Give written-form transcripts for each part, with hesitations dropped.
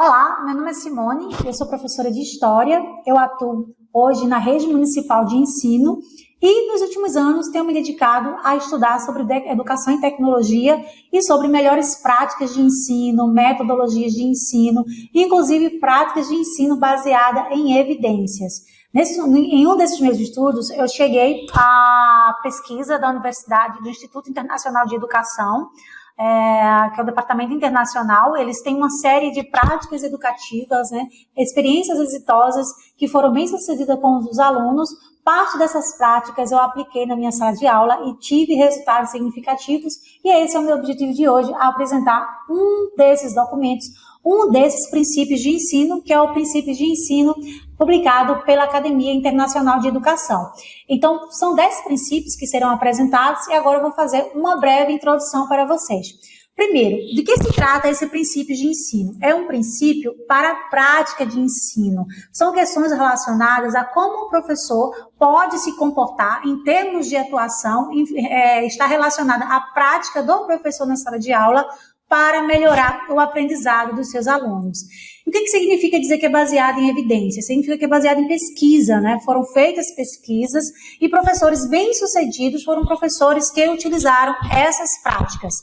Olá, meu nome é Simone, eu sou professora de História, eu atuo hoje na Rede Municipal de Ensino e nos últimos anos tenho me dedicado a estudar sobre educação e tecnologia e sobre melhores práticas de ensino, metodologias de ensino, inclusive práticas de ensino baseada em evidências. Em um desses meus estudos, eu cheguei à pesquisa da Universidade, do Instituto Internacional de Educação, que é o Departamento Internacional. Eles têm uma série de práticas educativas, né, experiências exitosas que foram bem-sucedidas com os alunos. Parte dessas práticas eu apliquei na minha sala de aula e tive resultados significativos, e esse é o meu objetivo de hoje, apresentar um desses documentos, um desses princípios de ensino, que é o princípio de ensino publicado pela Academia Internacional de Educação. Então, são 10 princípios que serão apresentados e agora eu vou fazer uma breve introdução para vocês. Primeiro, de que se trata esse princípio de ensino? É um princípio para a prática de ensino. São questões relacionadas a como o professor pode se comportar em termos de atuação, está relacionada à prática do professor na sala de aula para melhorar o aprendizado dos seus alunos. O que significa dizer que é baseado em evidência? Significa que é baseado em pesquisa, né? Foram feitas pesquisas e professores bem-sucedidos foram professores que utilizaram essas práticas.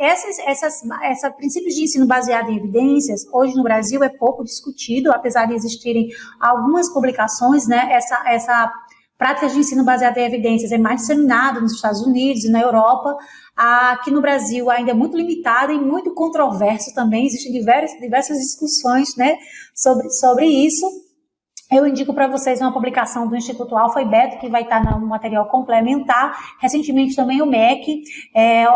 Esse princípio de ensino baseado em evidências, hoje no Brasil é pouco discutido, apesar de existirem algumas publicações, né? Essa prática de ensino baseada em evidências é mais disseminada nos Estados Unidos e na Europa. Aqui no Brasil ainda é muito limitado e muito controverso também, existem diversas discussões, né, sobre isso. Eu indico para vocês uma publicação do Instituto Alfa e Beta, que vai estar no material complementar. Recentemente também o MEC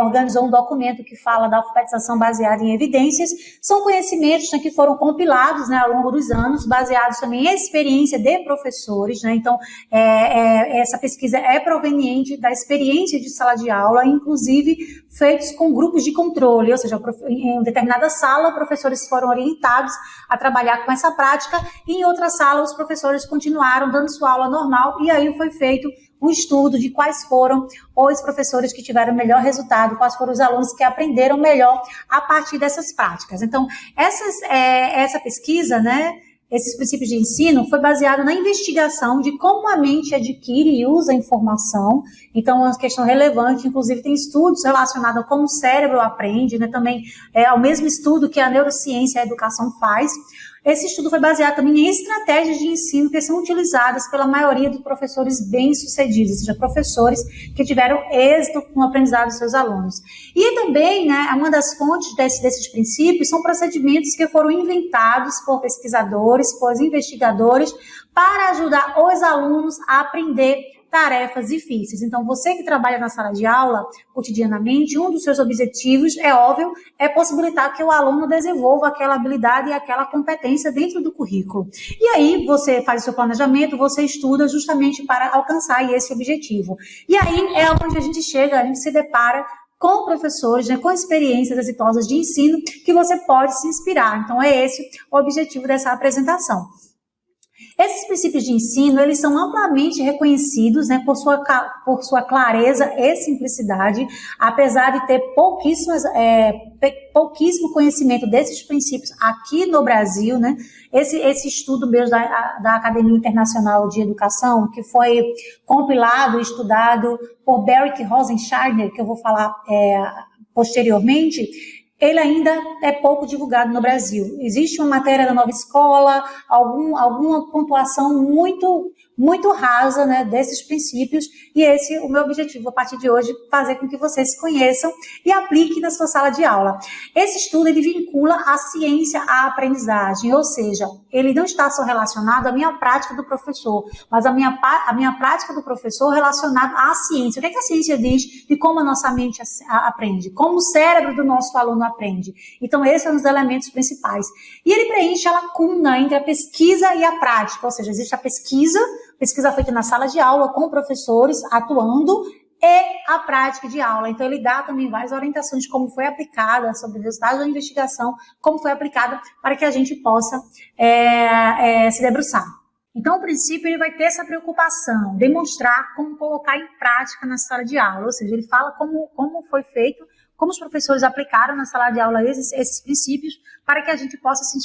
organizou um documento que fala da alfabetização baseada em evidências. São conhecimentos, né, que foram compilados, né, ao longo dos anos, baseados também em experiência de professores, né? Então, essa pesquisa é proveniente da experiência de sala de aula, inclusive feitos com grupos de controle, ou seja, em determinada sala, professores foram orientados a trabalhar com essa prática, e em outra sala, os professores continuaram dando sua aula normal, e aí foi feito um estudo de quais foram os professores que tiveram melhor resultado, quais foram os alunos que aprenderam melhor a partir dessas práticas. Então, essa pesquisa, né, esses princípios de ensino, foi baseado na investigação de como a mente adquire e usa a informação. Então, é uma questão relevante, inclusive tem estudos relacionados a como o cérebro aprende, né? Também é o mesmo estudo que a neurociência e a educação faz. Esse estudo foi baseado também em estratégias de ensino que são utilizadas pela maioria dos professores bem-sucedidos, ou seja, professores que tiveram êxito com o aprendizado dos seus alunos. E também, né, uma das fontes desses princípios são procedimentos que foram inventados por pesquisadores, por investigadores, para ajudar os alunos a aprender tarefas difíceis. Então, você que trabalha na sala de aula cotidianamente, um dos seus objetivos, é óbvio, é possibilitar que o aluno desenvolva aquela habilidade e aquela competência dentro do currículo. E aí, você faz o seu planejamento, você estuda justamente para alcançar esse objetivo. E aí é onde a gente chega, a gente se depara com professores, né, com experiências exitosas de ensino, que você pode se inspirar. Então, é esse o objetivo dessa apresentação. Esses princípios de ensino, eles são amplamente reconhecidos, né, por sua clareza e simplicidade, apesar de ter pouquíssimo conhecimento desses princípios aqui no Brasil, né. Esse estudo mesmo da Academia Internacional de Educação, que foi compilado e estudado por Beric Rosenschneider, que eu vou falar posteriormente, ele ainda é pouco divulgado no Brasil. Existe uma matéria da Nova Escola, alguma pontuação muito rasa, né, desses princípios, e esse é o meu objetivo a partir de hoje, fazer com que vocês conheçam e apliquem na sua sala de aula. Esse estudo, ele vincula a ciência à aprendizagem, ou seja, ele não está só relacionado à minha prática do professor, mas a minha prática do professor relacionada à ciência. O que a ciência diz de como a nossa mente aprende, como o cérebro do nosso aluno aprende. Então, esses são os elementos principais. E ele preenche a lacuna entre a pesquisa e a prática, ou seja, existe a pesquisa feita na sala de aula com professores atuando e a prática de aula. Então, ele dá também várias orientações de como foi aplicada, sobre os resultados da investigação, como foi aplicada, para que a gente possa se debruçar. Então, o princípio, ele vai ter essa preocupação, demonstrar como colocar em prática na sala de aula, ou seja, ele fala como foi feito como os professores aplicaram na sala de aula esses princípios, para que a gente possa se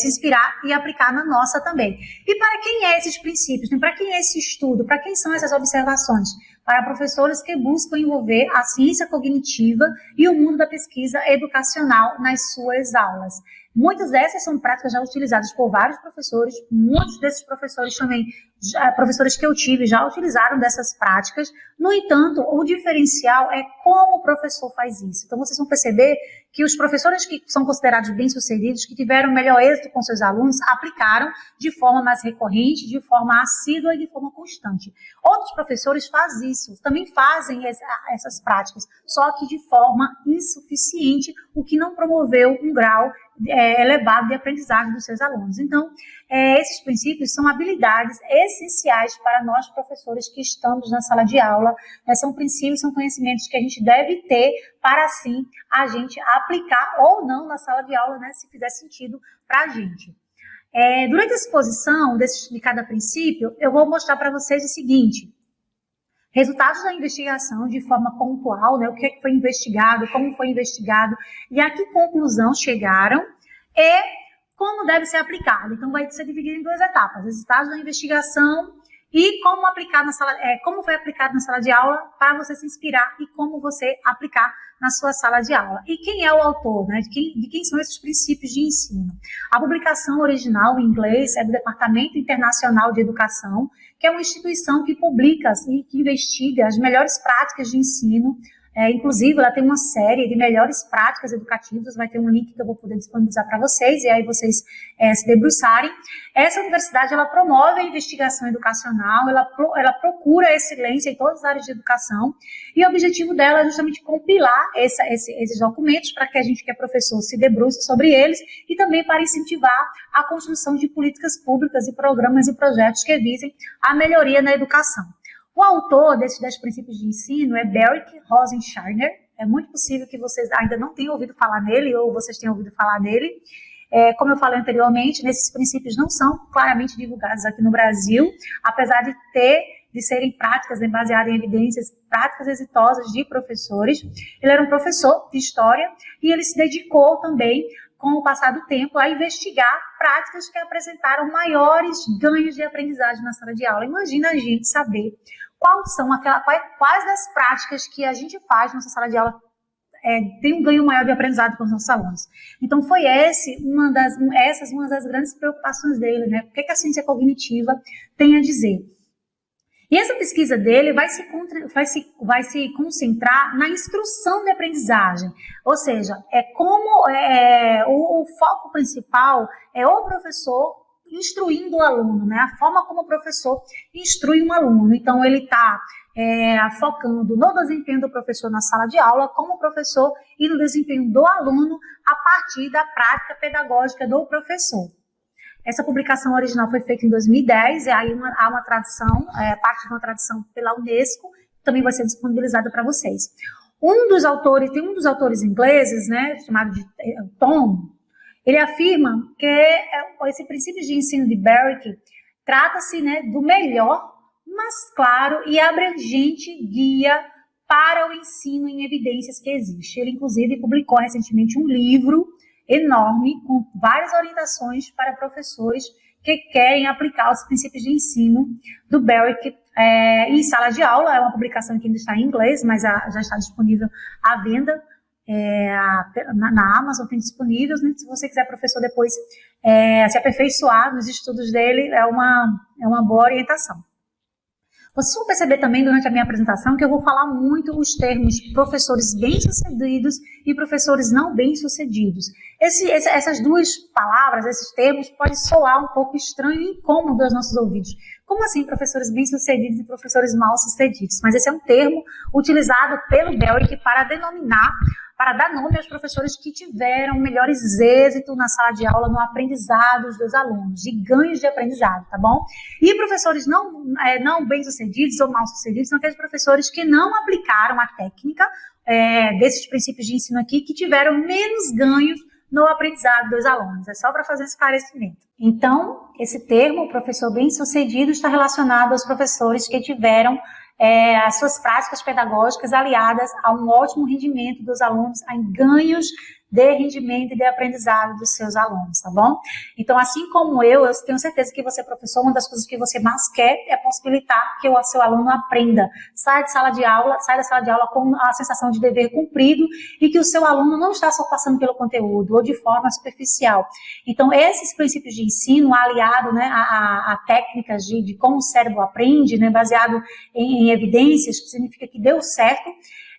inspirar e aplicar na nossa também. E para quem é esses princípios? Para quem é esse estudo? Para quem são essas observações? Para professores que buscam envolver a ciência cognitiva e o mundo da pesquisa educacional nas suas aulas. Muitas dessas são práticas já utilizadas por vários professores, muitos desses professores também, professores que eu tive, já utilizaram dessas práticas. No entanto, o diferencial é como o professor faz isso. Então, vocês vão perceber que os professores que são considerados bem-sucedidos, que tiveram melhor êxito com seus alunos, aplicaram de forma mais recorrente, de forma assídua e de forma constante. Outros professores fazem isso, também fazem essas práticas, só que de forma insuficiente, o que não promoveu um grau elevado de aprendizagem dos seus alunos. Então, esses princípios são habilidades essenciais para nós, professores que estamos na sala de aula. São princípios, são conhecimentos que a gente deve ter para, assim, a gente aplicar ou não na sala de aula, né, se fizer sentido para a gente. Durante a exposição de cada princípio, eu vou mostrar para vocês o seguinte: resultados da investigação de forma pontual, né, o que foi investigado, como foi investigado e a que conclusão chegaram e como deve ser aplicado. Então, vai ser dividido em duas etapas: resultados da investigação e como aplicar como foi aplicado na sala de aula, para você se inspirar e como você aplicar na sua sala de aula. E quem é o autor, né? De quem são esses princípios de ensino? A publicação original em inglês é do Departamento Internacional de Educação, que é uma instituição que publica e que investiga as melhores práticas de ensino. Inclusive, ela tem uma série de melhores práticas educativas, vai ter um link que eu vou poder disponibilizar para vocês, e aí vocês se debruçarem. Essa universidade, ela promove a investigação educacional, ela procura excelência em todas as áreas de educação, e o objetivo dela é justamente compilar esses documentos para que a gente, que é professor, se debruce sobre eles, e também para incentivar a construção de políticas públicas e programas e projetos que visem a melhoria na educação. O autor desses 10 princípios de ensino é Beric Rosenscharner. É muito possível que vocês ainda não tenham ouvido falar nele, ou vocês tenham ouvido falar dele. Como eu falei anteriormente, esses princípios não são claramente divulgados aqui no Brasil, apesar de serem práticas baseadas em evidências, práticas exitosas de professores. Ele era um professor de história e ele se dedicou também, com o passar do tempo, a investigar práticas que apresentaram maiores ganhos de aprendizagem na sala de aula. Imagina a gente saber quais das práticas que a gente faz na nossa sala de aula tem um ganho maior de aprendizado com os nossos alunos. Então, foi uma das grandes preocupações dele, né? O que a ciência cognitiva tem a dizer? E essa pesquisa dele vai se concentrar na instrução de aprendizagem, ou seja, o foco principal é o professor instruindo o aluno, né? A forma como o professor instrui um aluno. Então, ele está focando no desempenho do professor na sala de aula, como professor, e no desempenho do aluno a partir da prática pedagógica do professor. Essa publicação original foi feita em 2010, e aí há uma tradução, parte de uma tradução pela Unesco, também vai ser disponibilizada para vocês. Tem um dos autores ingleses, né, chamado de Tom, ele afirma que esse princípio de ensino de Beric trata-se, né, do melhor, mas claro e abrangente guia para o ensino em evidências que existe. Ele, inclusive, publicou recentemente um livro enorme, com várias orientações para professores que querem aplicar os princípios de ensino do Beric em sala de aula. É uma publicação que ainda está em inglês, mas já está disponível à venda na Amazon, tem disponíveis, né? Se você quiser, professor, depois se aperfeiçoar nos estudos dele, é uma boa orientação. Vocês vão perceber também durante a minha apresentação que eu vou falar muito os termos professores bem-sucedidos e professores não bem-sucedidos. Essas duas palavras, esses termos, podem soar um pouco estranho e incômodo aos nossos ouvidos. Como assim professores bem-sucedidos e professores mal-sucedidos? Mas esse é um termo utilizado pelo Beric para dar nome aos professores que tiveram melhores êxitos na sala de aula, no aprendizado dos alunos, de ganhos de aprendizado, tá bom? E professores não bem-sucedidos ou mal-sucedidos são aqueles professores que não aplicaram a técnica desses princípios de ensino aqui, que tiveram menos ganhos no aprendizado dos alunos. É só para fazer esse esclarecimento. Então, esse termo, professor bem-sucedido, está relacionado aos professores que tiveram as suas práticas pedagógicas aliadas a um ótimo rendimento dos alunos, a ganhos de rendimento e de aprendizado dos seus alunos, tá bom? Então, assim como eu tenho certeza que você, professor, uma das coisas que você mais quer é possibilitar que o seu aluno aprenda. Sai da sala de aula com a sensação de dever cumprido e que o seu aluno não está só passando pelo conteúdo ou de forma superficial. Então, esses princípios de ensino, aliado, né, a técnicas de como o cérebro aprende, né, baseado em evidências, que significa que deu certo,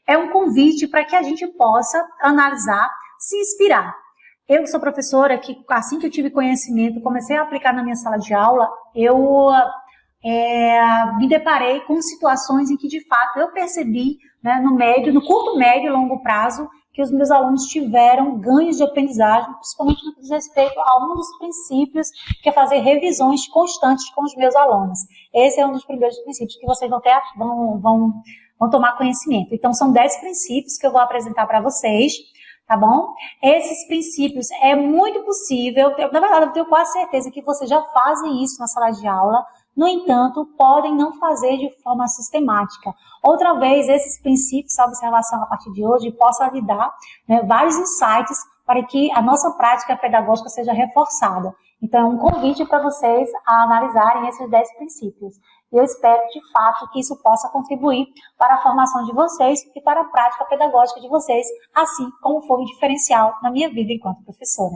é um convite para que a gente possa analisar, se inspirar. Eu sou professora que, assim que eu tive conhecimento, comecei a aplicar na minha sala de aula, eu me deparei com situações em que, de fato, eu percebi, né, no curto, médio e longo prazo, que os meus alunos tiveram ganhos de aprendizagem, principalmente no que diz respeito a um dos princípios, que é fazer revisões constantes com os meus alunos. Esse é um dos primeiros princípios que vocês vão tomar conhecimento. Então, são 10 princípios que eu vou apresentar para vocês, tá bom? Esses princípios é muito possível, na verdade eu tenho quase certeza que vocês já fazem isso na sala de aula, no entanto, podem não fazer de forma sistemática. Outra vez, esses princípios, a observação a partir de hoje, possa lhe dar, né, vários insights para que a nossa prática pedagógica seja reforçada. Então, é um convite para vocês a analisarem esses 10 princípios. Eu espero, de fato, que isso possa contribuir para a formação de vocês e para a prática pedagógica de vocês, assim como foi um diferencial na minha vida enquanto professora.